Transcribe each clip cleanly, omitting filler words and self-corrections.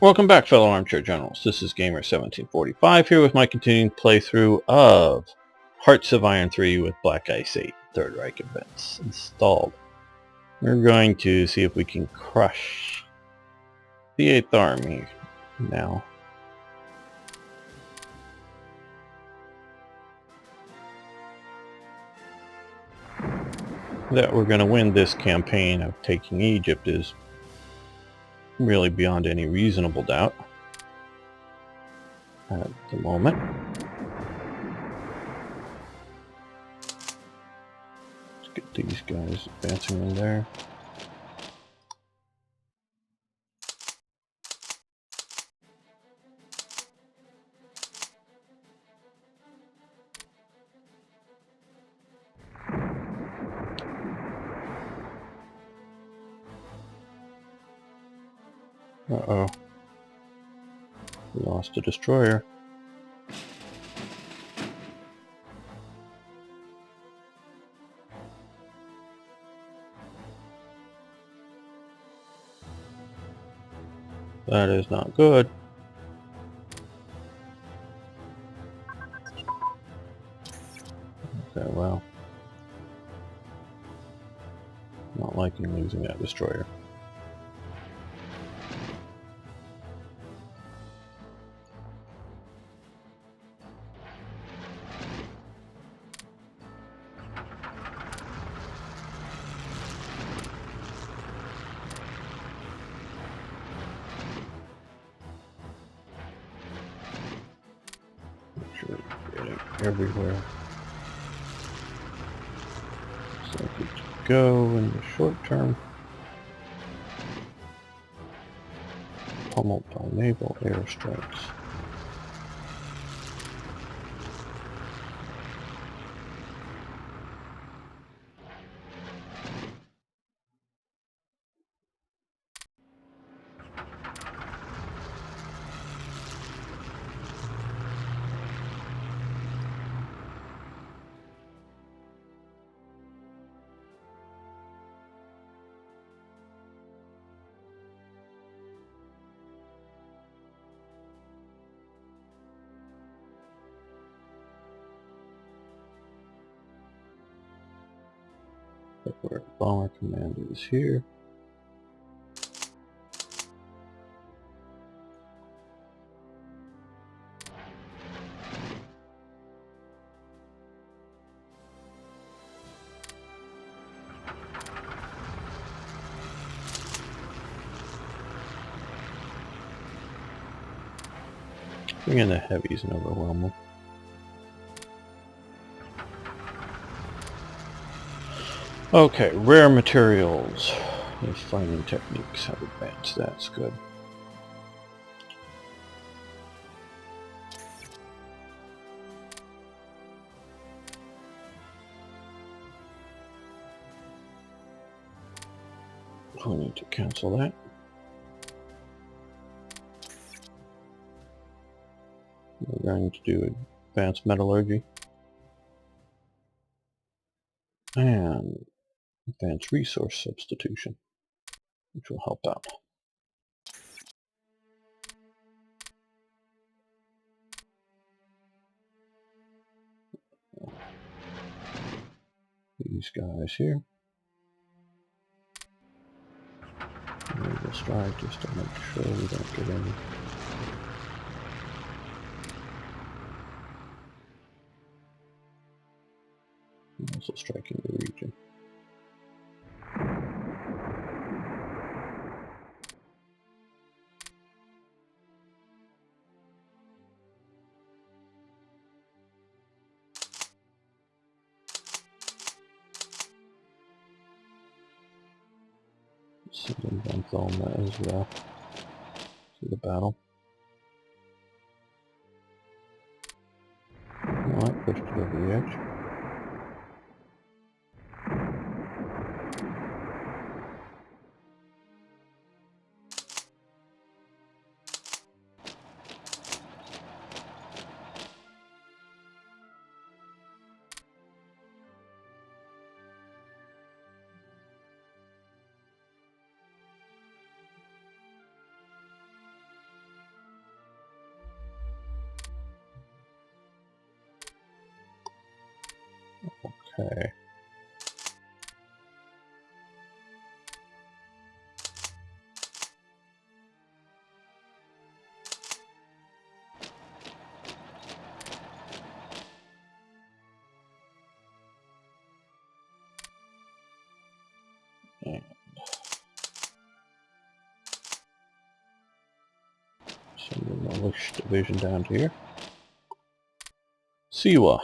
Welcome back, fellow armchair generals. This is Gamer1745 here with my continuing playthrough of Hearts of Iron 3 with Black Ice 8 Third Reich events installed. We're going to see if we can crush the 8th Army now. That we're going to win this campaign of taking Egypt is really beyond any reasonable doubt at the moment. Let's get these guys advancing in there. Uh-oh. We lost a destroyer. That is not good. Okay, well. Not liking losing that destroyer. Make sure we're getting everywhere. So good to go in the short term. Pummeled by naval airstrikes. Where bomber commander is here. Bring in the heavies and overwhelm them. Okay, rare materials. The fighting techniques have advanced. That's good. We need to cancel that. We're going to do advanced metallurgy and advanced resource substitution, which will help out. These guys here. We'll strike just to make sure we don't get any. Also striking the region. Send in Bartholomew as well to the battle. Alright, pushed it over the edge. Okay. And send the militia division down to here. Siwa.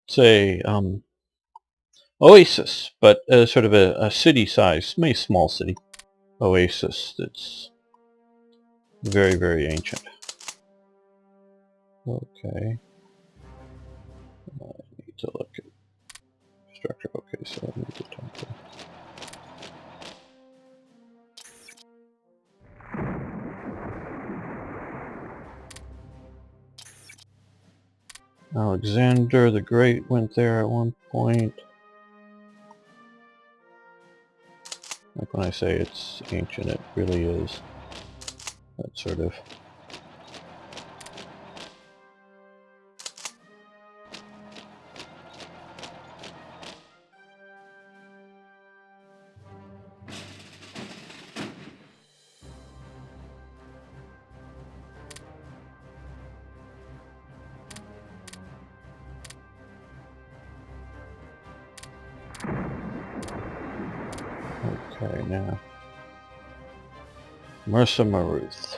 It's a oasis, but sort of a city-sized, maybe small city oasis that's very, very ancient. Okay. I need to look at structure. Okay, so I need to talk to Alexander the Great went there at one point. Like when I say it's ancient, it really is. That sort of... Okay, now. Mersa Maruth.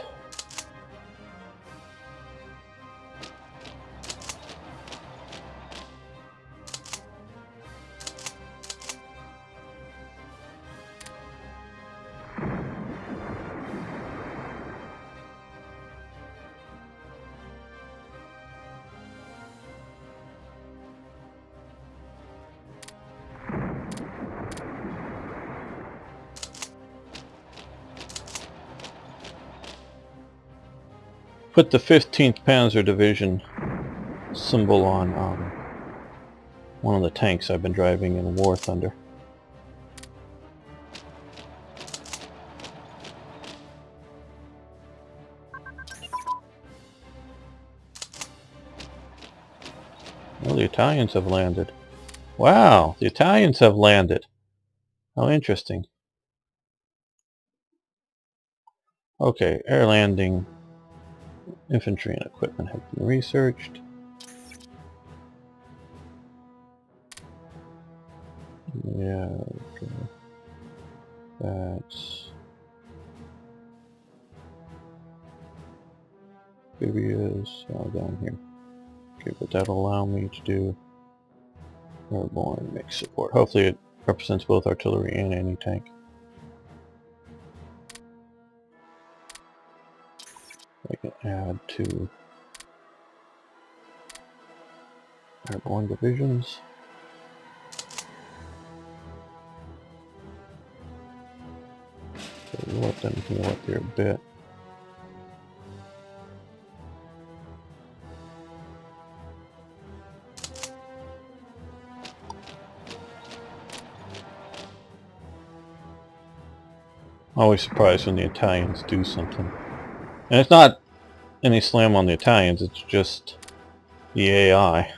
Put the 15th Panzer Division symbol on one of the tanks I've been driving in War Thunder. Well, the Italians have landed. Wow, the Italians have landed. How interesting. Okay, air landing infantry and equipment have been researched. Yeah, okay. That's amphibious down here. Okay, but that'll allow me to do airborne mixed support. Hopefully it represents both artillery and anti-tank. I can add 2 airborne divisions. So we'll let them heal up here a bit. Always surprised when the Italians do something. And it's not any slam on the Italians, it's just the AI.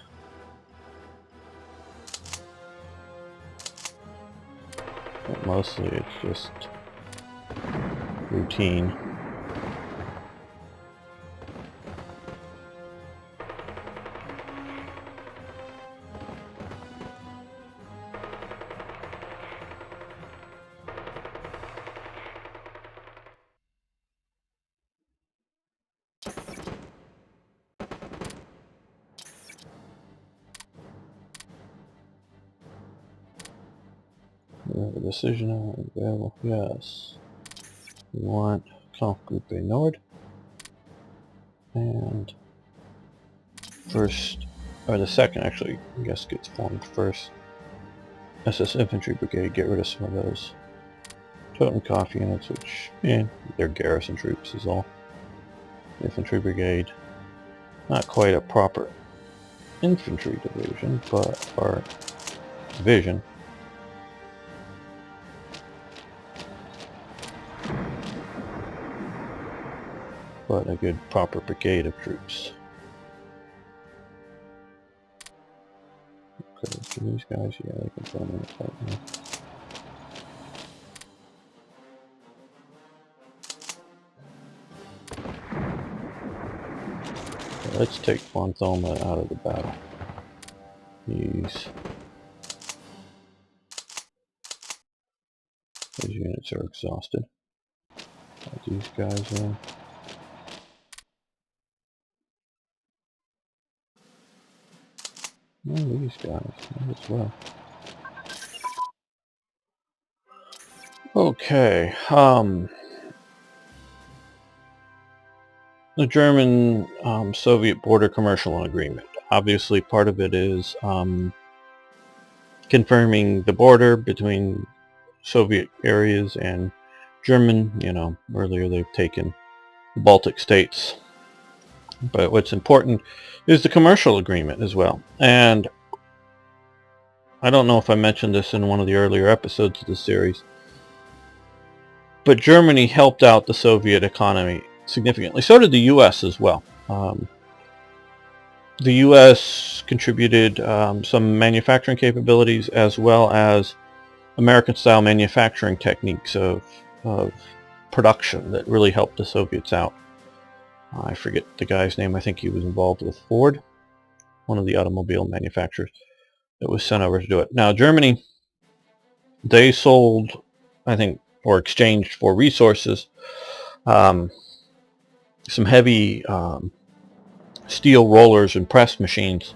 But mostly it's just routine. We have a decision on available. Yes. We want Conf Group A Nord. And first, or the second actually, I guess gets formed first. SS Infantry Brigade, get rid of some of those Totenkopf units, which, they're garrison troops is all. Infantry Brigade, not quite a proper infantry division, but, or division. But a good proper brigade of troops. Can these guys, yeah, they can put them in the fight now. Okay, let's take von Thoma out of the battle. These units are exhausted. Got these guys in. Oh, these guys as well. Okay, the German Soviet border commercial agreement. Obviously, part of it is confirming the border between Soviet areas and German. You know, earlier they've taken the Baltic states. But what's important is the commercial agreement as well. And I don't know if I mentioned this in one of the earlier episodes of the series, but Germany helped out the Soviet economy significantly. So did the U.S. as well. The U.S. contributed some manufacturing capabilities as well as American-style manufacturing techniques of production that really helped the Soviets out. I forget the guy's name. I think he was involved with Ford, one of the automobile manufacturers that was sent over to do it. Now, Germany, they sold, I think, or exchanged for resources, some heavy steel rollers and press machines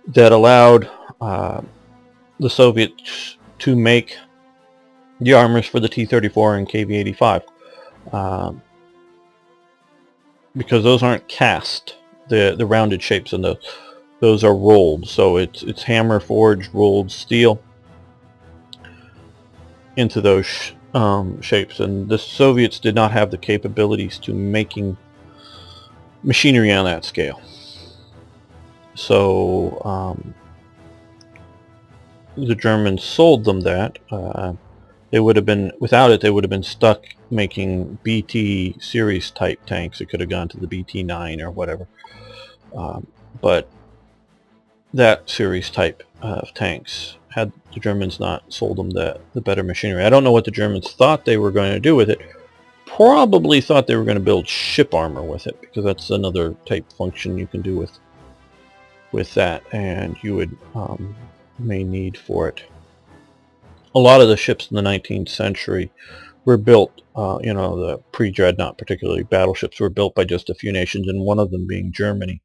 that allowed the Soviets to make the armors for the T-34 and KV-85, because those aren't cast. The rounded shapes in those are rolled, so it's hammer forged rolled steel into those shapes, and the Soviets did not have the capabilities to making machinery on that scale. So the Germans sold them that. They would have been, without it, they would have been stuck making BT series type tanks. It could have gone to the BT-9 or whatever. But that series type of tanks, had the Germans not sold them the better machinery. I don't know what the Germans thought they were going to do with it. Probably thought they were going to build ship armor with it, because that's another type function you can do with that, and you would may need for it. A lot of the ships in the 19th century were built, you know, the pre-dreadnought, particularly battleships, were built by just a few nations, and one of them being Germany,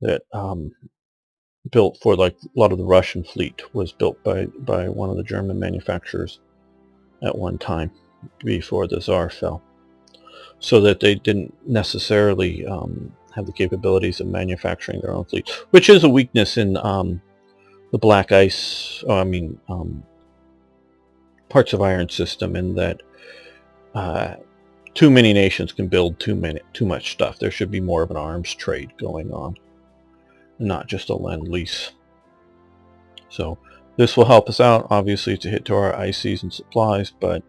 that built for, like, a lot of the Russian fleet was built by one of the German manufacturers at one time before the Tsar fell, so that they didn't necessarily have the capabilities of manufacturing their own fleet, which is a weakness in the Black Ice, Parts of Iron system, in that too many nations can build too much stuff. There should be more of an arms trade going on, not just a lend-lease. So this will help us out. Obviously, it's a hit to our ICs and supplies, but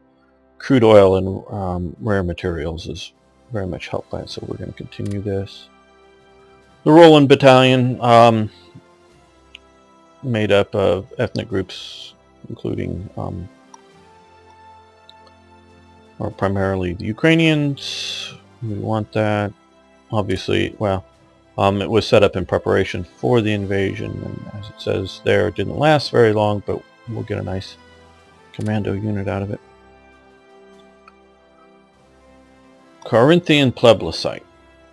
crude oil and rare materials is very much helped by it. So we're going to continue this. The Roland Battalion, made up of ethnic groups, including or primarily the Ukrainians. We want that. Obviously, well, it was set up in preparation for the invasion, and as it says there, it didn't last very long, but we'll get a nice commando unit out of it. Corinthian plebiscite.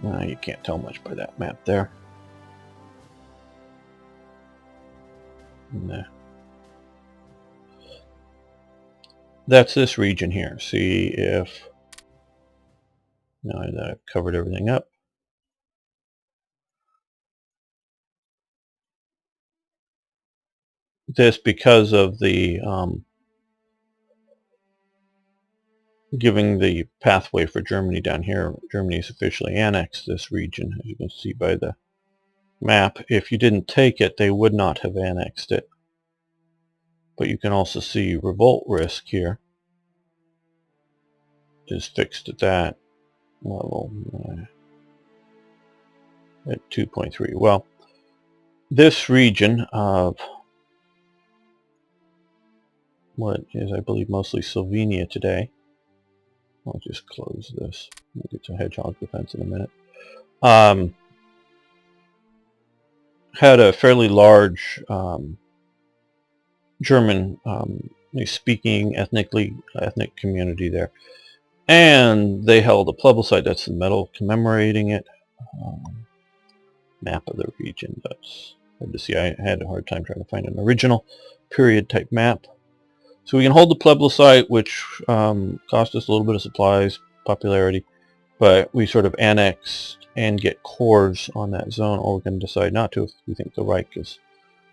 You can't tell much by that map there. Nah. That's this region here. See if, now that I've covered everything up, this, because of the giving the pathway for Germany down here, Germany's officially annexed this region, as you can see by the map. If you didn't take it, they would not have annexed it. But you can also see revolt risk here is fixed at that level, at 2.3. Well, this region of what is, I believe, mostly Slovenia today. I'll just close this. We'll get to hedgehog defense in a minute. Had a fairly large German speaking ethnic community there, and they held a plebiscite. That's the medal commemorating it. Map of the region. That's hard to see. I had a hard time trying to find an original period type map. So we can hold the plebiscite, which cost us a little bit of supplies, popularity, but we sort of annex and get cores on that zone, or we can decide not to if we think the Reich is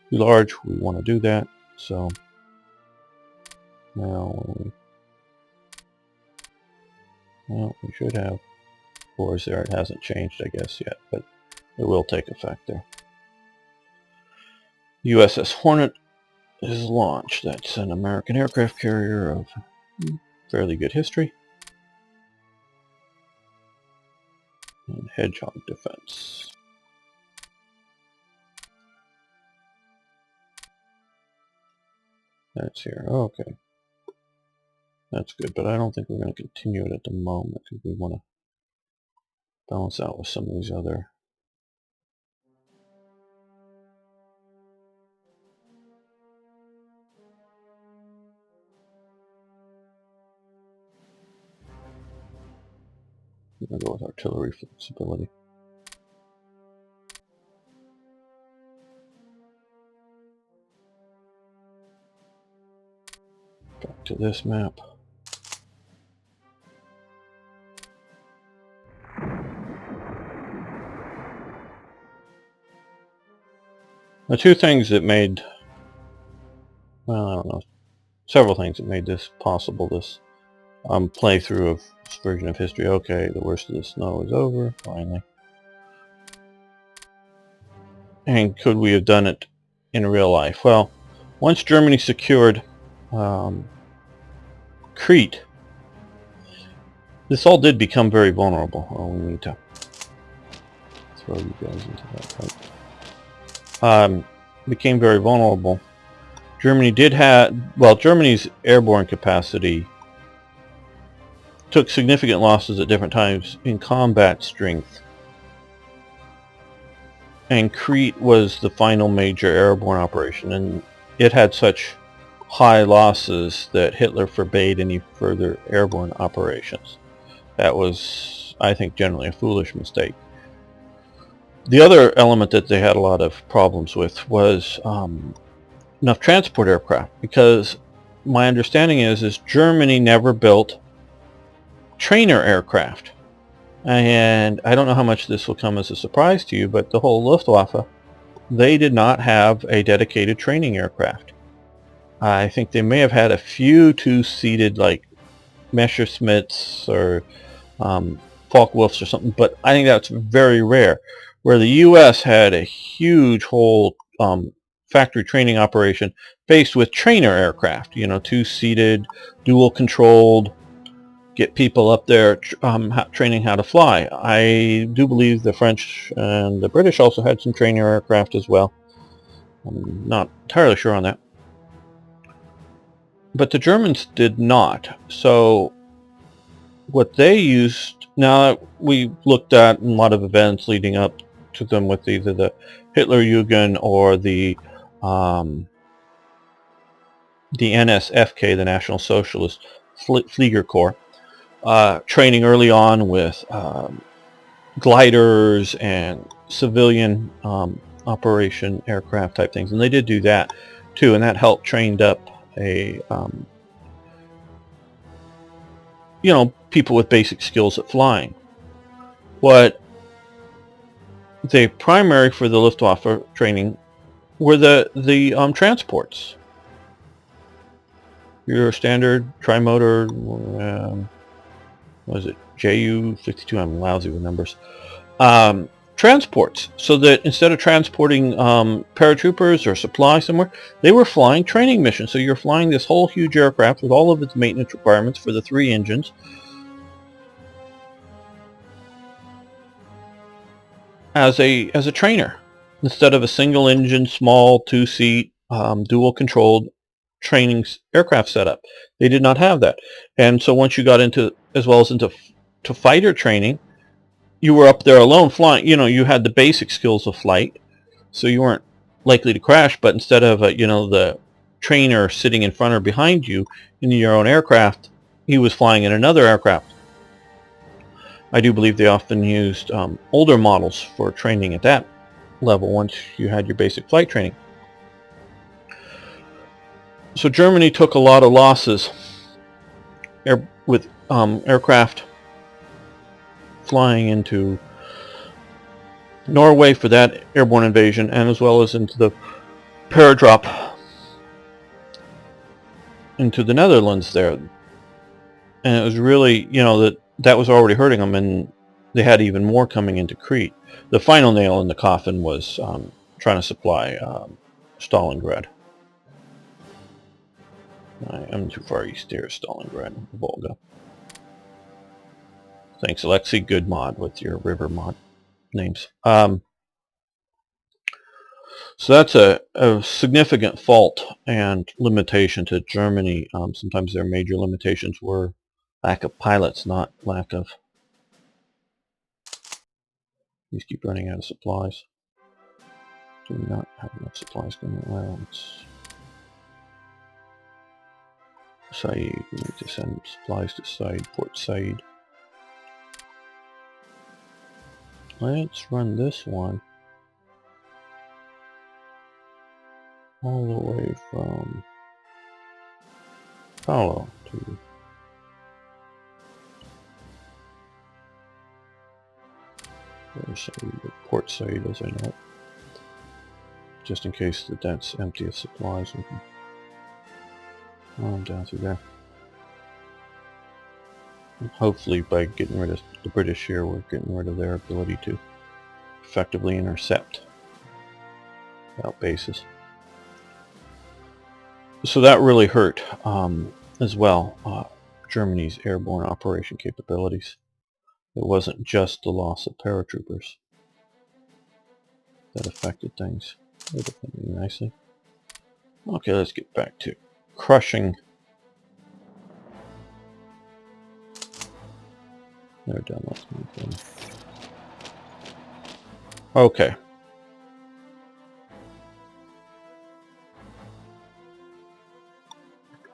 too large. We want to do that. So now we should have cores there. It hasn't changed, I guess, yet, but it will take effect there. USS Hornet is launched. That's an American aircraft carrier of fairly good history. And hedgehog defense. That's here. Oh, okay. That's good, but I don't think we're going to continue it at the moment because we want to balance out with some of these other. We're going to go with artillery flexibility. Back to this map. The two things that made, well, I don't know, several things that made this possible, this playthrough of this version of history. Okay, the worst of the snow is over, finally. And could we have done it in real life? Well, once Germany secured Crete, this all did become very vulnerable. Oh, we need to throw you guys into that fight. Became very vulnerable. Germany did have, well, Germany's airborne capacity took significant losses at different times in combat strength. And Crete was the final major airborne operation, and it had such high losses that Hitler forbade any further airborne operations. That was, I think, generally a foolish mistake. The other element that they had a lot of problems with was enough transport aircraft, because my understanding is Germany never built trainer aircraft. And I don't know how much this will come as a surprise to you, but the whole Luftwaffe, they did not have a dedicated training aircraft. I think they may have had a few two-seated, like Messerschmitts or Focke-Wulfs or something, but I think that's very rare. Where the U.S. had a huge whole factory training operation faced with trainer aircraft, you know, two-seated, dual-controlled, get people up there training how to fly. I do believe the French and the British also had some trainer aircraft as well. I'm not entirely sure on that. But the Germans did not. So what they used, now we looked at a lot of events leading up to them with either the Hitlerjugend or the NSFK, the National Socialist Flieger Corps, training early on with gliders and civilian operation aircraft type things, and they did do that too, and that helped trained up a you know, people with basic skills at flying. What the primary for the Luftwaffe training were the transports. Your standard trimotor, what is it, Ju-52? I'm lousy with numbers. Transports, so that instead of transporting paratroopers or supply somewhere, they were flying training missions. So you're flying this whole huge aircraft with all of its maintenance requirements for the 3 engines as a trainer. instead of a single engine, small, two-seat, dual controlled training aircraft setup. They did not have that. And so once you got into, as well as into to fighter training, you were up there alone flying. You know, you had the basic skills of flight, so you weren't likely to crash. But instead of the trainer sitting in front or behind you in your own aircraft, he was flying in another aircraft. I do believe they often used older models for training at that level once you had your basic flight training. So Germany took a lot of losses with aircraft flying into Norway for that airborne invasion, and as well as into the paradrop into the Netherlands there. And it was really, that was already hurting them, and they had even more coming into Crete. The final nail in the coffin was trying to supply Stalingrad. I'm too far east here, Stalingrad, Volga. Thanks, Alexei. Good mod with your river mod names. So that's a significant fault and limitation to Germany. Sometimes their major limitations were lack of pilots, not lack of... These keep running out of supplies. Do not have enough supplies going around. Said, we need to send supplies to Said, Port Said. Let's run this one all the way from Paolo to Port Said, as I know, just in case that's empty of supplies. We can run down through there. And hopefully, by getting rid of the British here, we're getting rid of their ability to effectively intercept bases. So that really hurt as well, Germany's airborne operation capabilities. It wasn't just the loss of paratroopers that affected things. They affected me nicely. Okay, let's get back to crushing. They're done. Let's move in. Okay.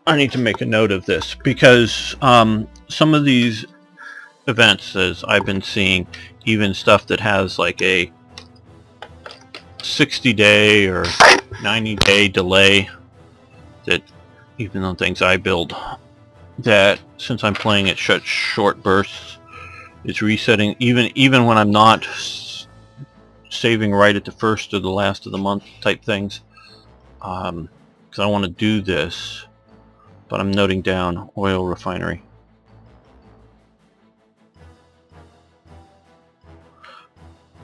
I need to make a note of this because some of these events, as I've been seeing, even stuff that has like a 60-day or 90-day delay, that even on things I build, that since I'm playing at such short bursts, it's resetting even when I'm not saving right at the first or the last of the month type things, because I want to do this, but I'm noting down oil refinery.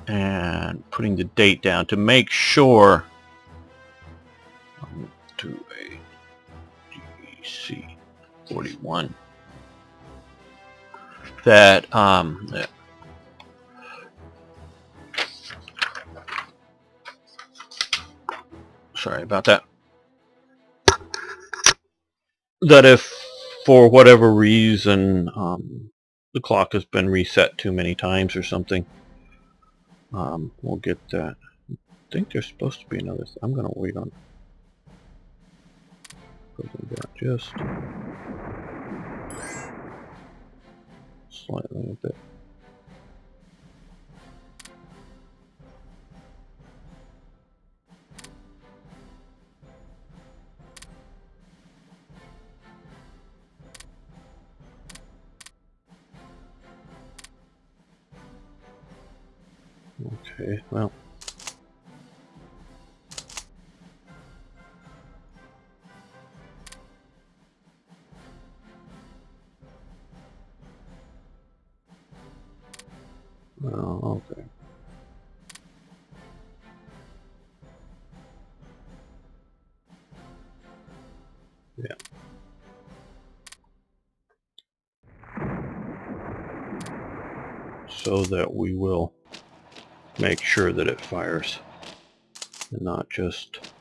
And putting the date down to make sure to a GC 41 that sorry about that, that if for whatever reason the clock has been reset too many times or something, we'll get that. I think there's supposed to be another I'm going to wait on just slightly a bit. Okay, well. Oh, okay. Yeah. So that we will make sure that it fires and not just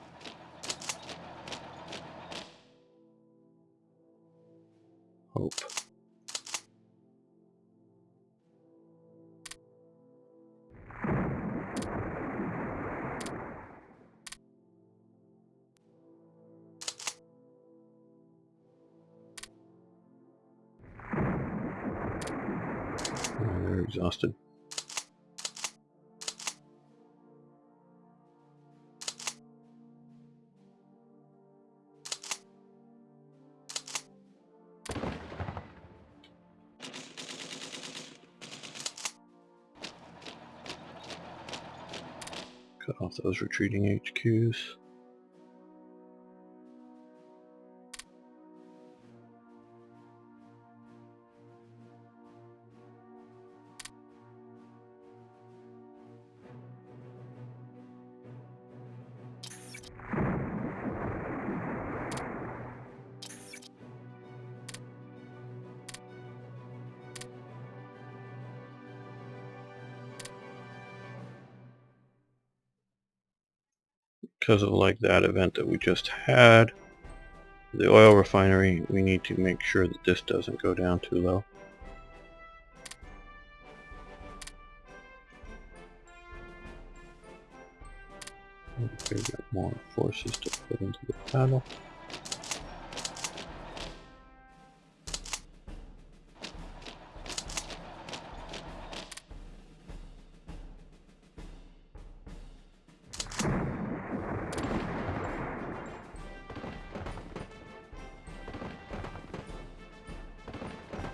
hope. Oh, they're exhausted. Cut off those retreating HQs. Because of like that event that we just had, the oil refinery, we need to make sure that this doesn't go down too low. Okay, we've got more forces to put into the battle.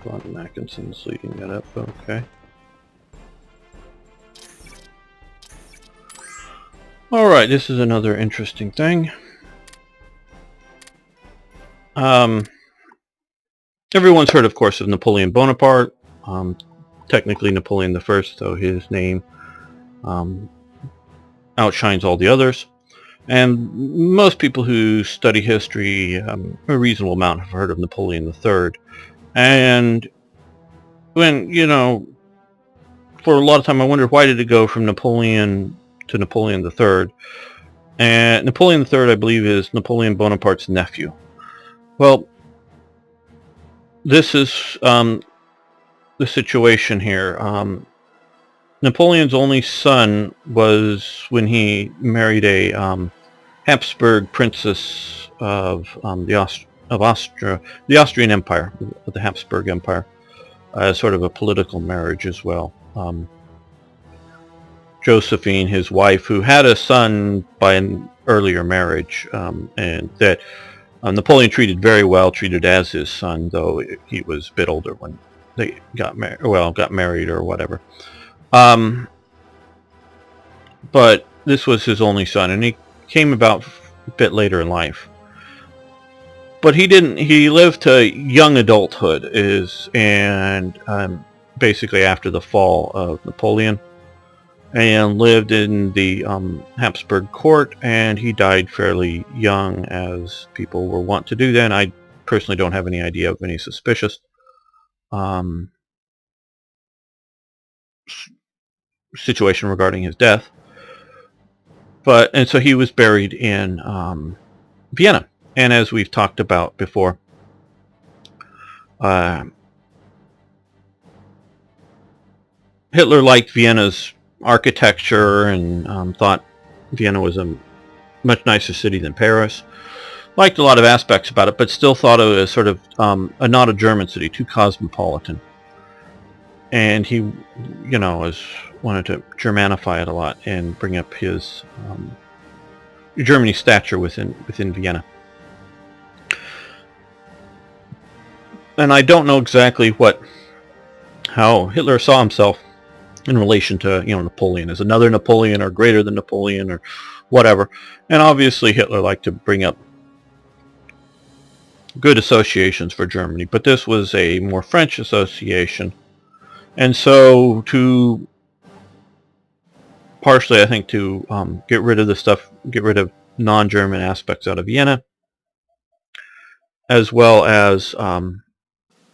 Von Mackinson's leading that up, okay. Alright, this is another interesting thing. Everyone's heard, of course, of Napoleon Bonaparte. Technically Napoleon I, though his name outshines all the others. And most people who study history, a reasonable amount, have heard of Napoleon III. And when, you know, for a lot of time I wondered, why did it go from Napoleon to Napoleon III? And Napoleon III, I believe, is Napoleon Bonaparte's nephew. Well, this is the situation here. Napoleon's only son was when he married a Habsburg princess of Austria, the Austrian Empire, of the Habsburg Empire, as sort of a political marriage as well. Josephine, his wife, who had a son by an earlier marriage, and that Napoleon treated very well, treated as his son, though he was a bit older when they got married. Well, got married or whatever. But this was his only son, and he came about a bit later in life. But he didn't. He lived to young adulthood, basically after the fall of Napoleon, and lived in the Habsburg court, and he died fairly young, as people were wont to do then. I personally don't have any idea of any suspicious situation regarding his death. And so he was buried in Vienna. And as we've talked about before, Hitler liked Vienna's architecture and thought Vienna was a much nicer city than Paris. Liked a lot of aspects about it, but still thought it was sort of not a German city, too cosmopolitan. And he, you know, wanted to Germanify it a lot and bring up his Germany's stature within Vienna. And I don't know exactly how Hitler saw himself in relation to, you know, Napoleon, as another Napoleon or greater than Napoleon or whatever. And obviously Hitler liked to bring up good associations for Germany, but this was a more French association. And so partially, I think, to get rid of non-German aspects out of Vienna, as well as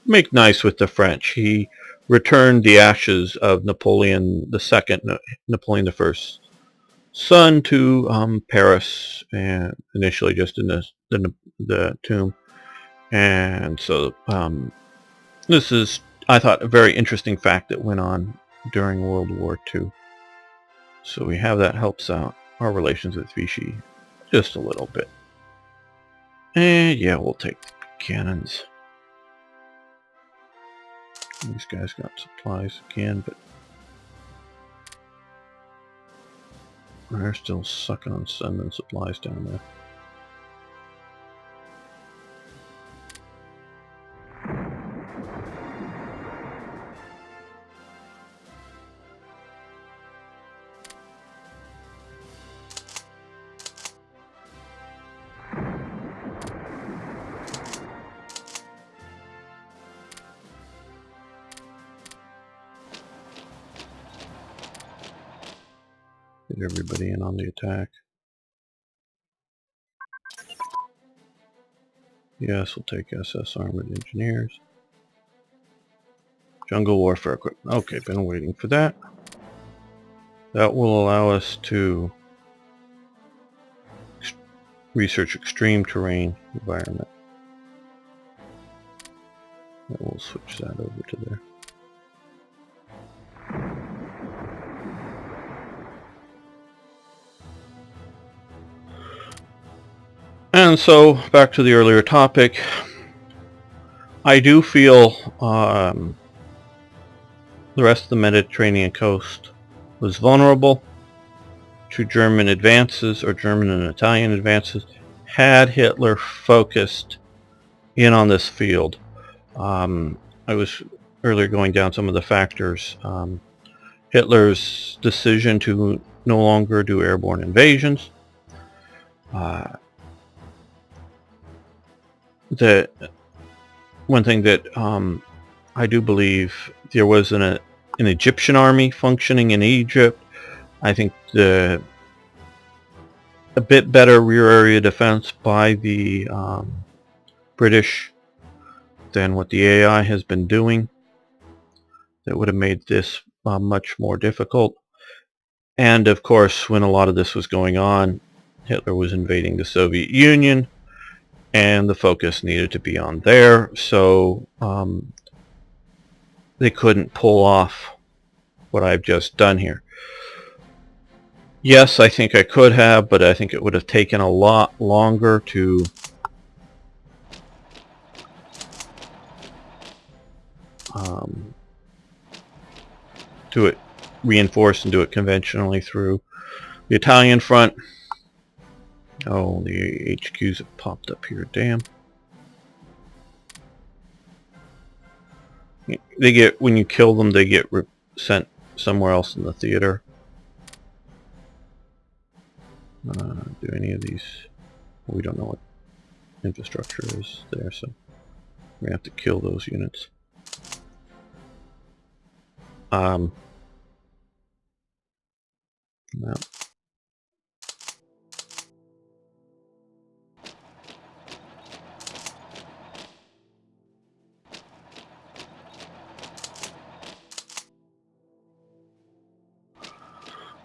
make nice with the French. He returned the ashes of Napoleon II, Napoleon I, son to Paris, and initially just in the tomb. And so this is, I thought, a very interesting fact that went on during World War II. So we have that helps out our relations with Vichy just a little bit. And yeah, we'll take the cannons. These guys got supplies again, but they're still sucking on sending supplies down there. Get everybody in on the attack. Yes, we'll take SS Armored Engineers. Jungle Warfare Equipment. Okay, been waiting for that. That will allow us to research extreme terrain environment. And we'll switch that over to there. And so, back to the earlier topic, I do feel the rest of the Mediterranean coast was vulnerable to German advances, or German and Italian advances, had Hitler focused in on this field. I was earlier going down some of the factors. Hitler's decision to no longer do airborne invasions. The one thing that I do believe there was an Egyptian army functioning in Egypt. I think a bit better rear area defense by the British than what the AI has been doing, that would have made this much more difficult. And of course, when a lot of this was going on, Hitler was invading the Soviet Union, and the focus needed to be on there, so they couldn't pull off what I've just done here. Yes, I think I could have, but I think it would have taken a lot longer to do it, reinforce and do it conventionally through the Italian front. Oh, the HQs have popped up here, damn. They get, when you kill them, they get sent somewhere else in the theater. Do any of these, we don't know what infrastructure is there, so we have to kill those units. No.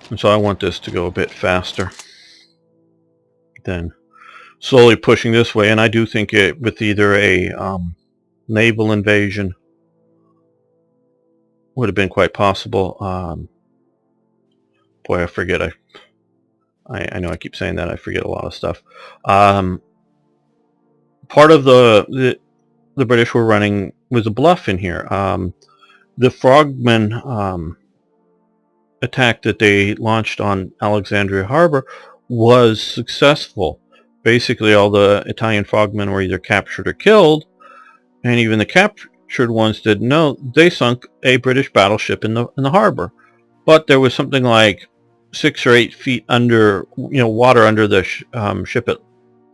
And so I want this to go a bit faster than slowly pushing this way, and I do think it, with either a naval invasion, would have been quite possible. Boy, I forget. I know I keep saying that. I forget a lot of stuff. Part of the British were running was a bluff in here. The Frogmen attack that they launched on Alexandria Harbor was successful. Basically, all the Italian frogmen were either captured or killed, and even the captured ones didn't know they sunk a British battleship in the harbor. But there was something like 6 or 8 feet under, water under the ship at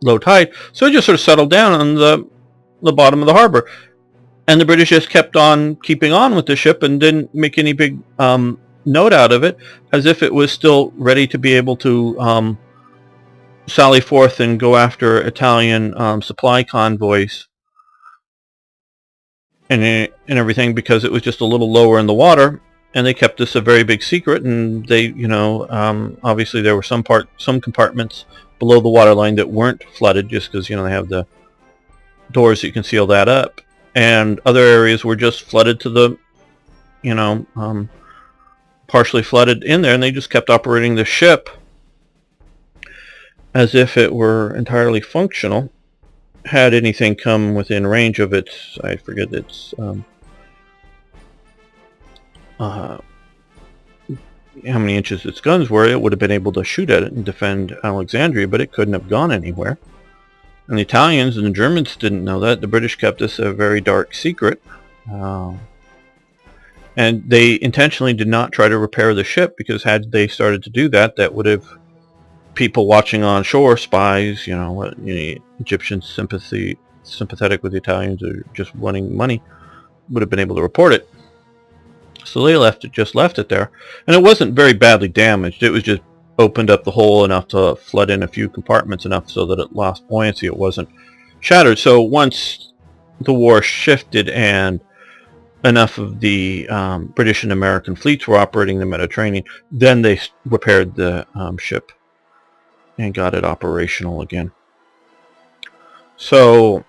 low tide, so it just sort of settled down on the bottom of the harbor, and the British just kept on keeping on with the ship and didn't make any big note out of it, as if it was still ready to be able to sally forth and go after Italian supply convoys and everything, because it was just a little lower in the water, and they kept this a very big secret. And they, obviously there were some compartments below the waterline that weren't flooded, just because they have the doors that you can seal that up, and other areas were just flooded to the, partially flooded in there, and they just kept operating the ship as if it were entirely functional. Had anything come within range of its, I forget its, how many inches its guns were, it would have been able to shoot at it and defend Alexandria, but it couldn't have gone anywhere. And the Italians and the Germans didn't know that. The British kept this a very dark secret. And they intentionally did not try to repair the ship, because had they started to do that, that would have, people watching on shore, spies, Egyptians sympathetic with the Italians or just wanting money, would have been able to report it. So they just left it there, and it wasn't very badly damaged. It was just opened up the hole enough to flood in a few compartments enough so that it lost buoyancy. It wasn't shattered. So once the war shifted and enough of the British and American fleets were operating the Mediterranean, then they repaired the ship and got it operational again. So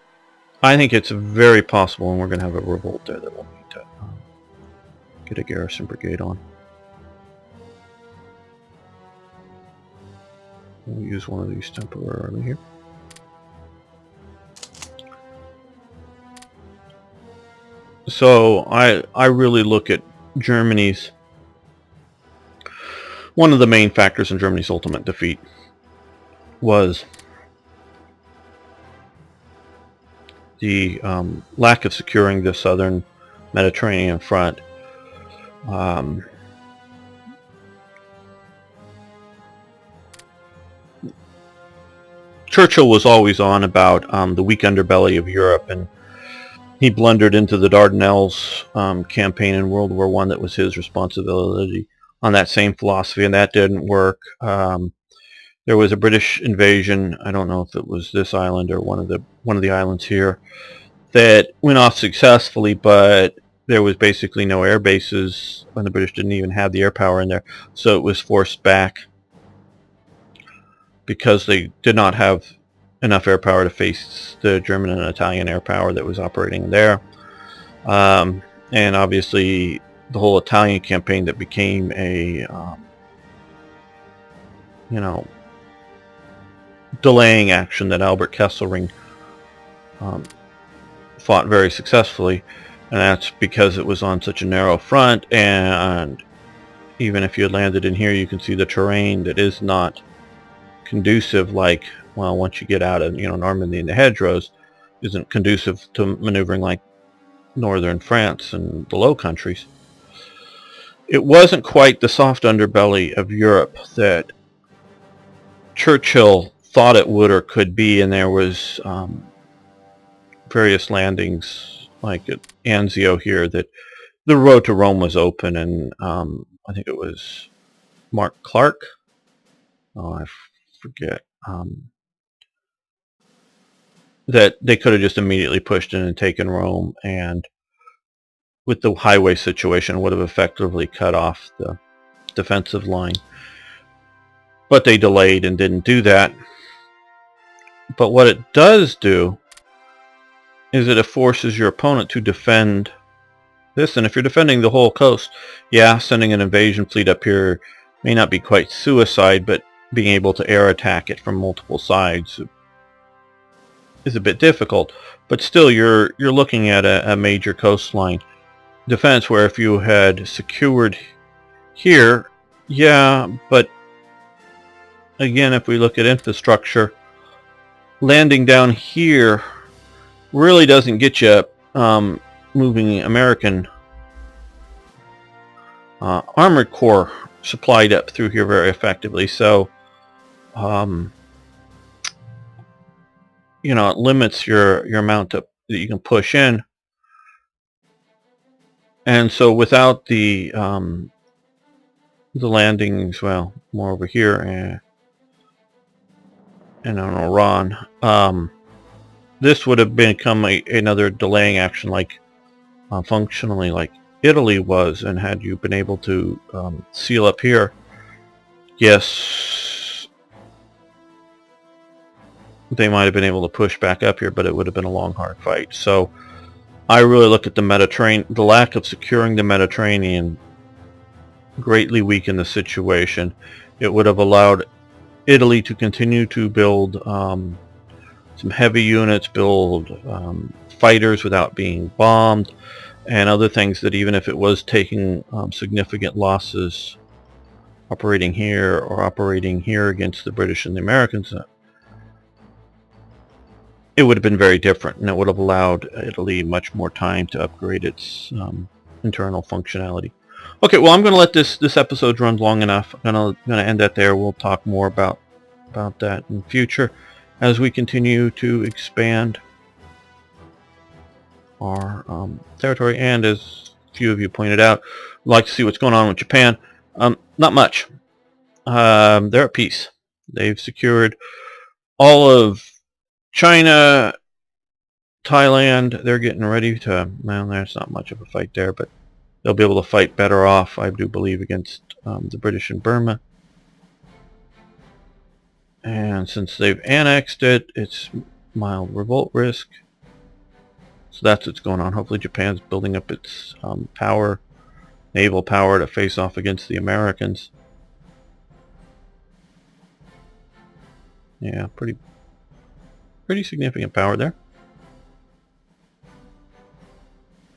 I think it's very possible, and we're going to have a revolt there that we'll need to get a garrison brigade on. We'll use one of these temporarily here. So I really look at Germany's, one of the main factors in Germany's ultimate defeat was the lack of securing the southern Mediterranean front. Churchill was always on about the weak underbelly of Europe, and he blundered into the Dardanelles campaign in World War I that was his responsibility on that same philosophy, and that didn't work. There was a British invasion, I don't know if it was this island or one of the islands here, that went off successfully, but there was basically no air bases, and the British didn't even have the air power in there, so it was forced back because they did not have enough air power to face the German and Italian air power that was operating there. And obviously the whole Italian campaign that became a delaying action that Albert Kesselring fought very successfully, and that's because it was on such a narrow front, and even if you had landed in here, you can see the terrain that is not conducive, like, well, once you get out of Normandy and the hedgerows, isn't conducive to maneuvering like northern France and the Low Countries. It wasn't quite the soft underbelly of Europe that Churchill thought it would or could be, and there was various landings like at Anzio here that the road to Rome was open, and I think it was Mark Clark, I forget, that they could have just immediately pushed in and taken Rome, and with the highway situation would have effectively cut off the defensive line. But they delayed and didn't do that. But what it does do is it forces your opponent to defend this, and if you're defending the whole coast, yeah, sending an invasion fleet up here may not be quite suicide, but being able to air attack it from multiple sides is a bit difficult. But still, you're looking at a major coastline defense, where if you had secured here, yeah, but again, if we look at infrastructure, landing down here really doesn't get you moving American armored corps supplied up through here very effectively. So it limits your amount that you can push in. And so without the landings, well, more over here and on Iran, this would have become another delaying action, like functionally like Italy was, and had you been able to seal up here, yes, they might have been able to push back up here, but it would have been a long, hard fight. So I really look at the Mediterranean, the lack of securing the Mediterranean greatly weakened the situation. It would have allowed Italy to continue to build some heavy units, build fighters without being bombed, and other things that even if it was taking significant losses operating here or operating here against the British and the Americans, it would have been very different, and it would have allowed Italy much more time to upgrade its internal functionality. Okay, well, I'm going to let this episode run long enough. I'm going to end that there. We'll talk more about that in the future as we continue to expand our territory. And as a few of you pointed out, I'd like to see what's going on with Japan. Not much. They're at peace. They've secured all of China, Thailand. They're getting ready to, well, there's not much of a fight there, but they'll be able to fight better off, I do believe, against the British in Burma. And since they've annexed it, it's mild revolt risk. So that's what's going on. Hopefully Japan's building up its power, naval power, to face off against the Americans. Yeah, pretty significant power there.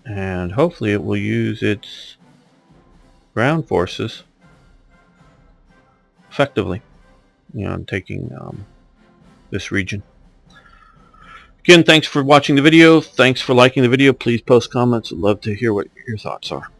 And hopefully it will use its ground forces effectively, in taking this region. Again, thanks for watching the video. Thanks for liking the video. Please post comments. I'd love to hear what your thoughts are.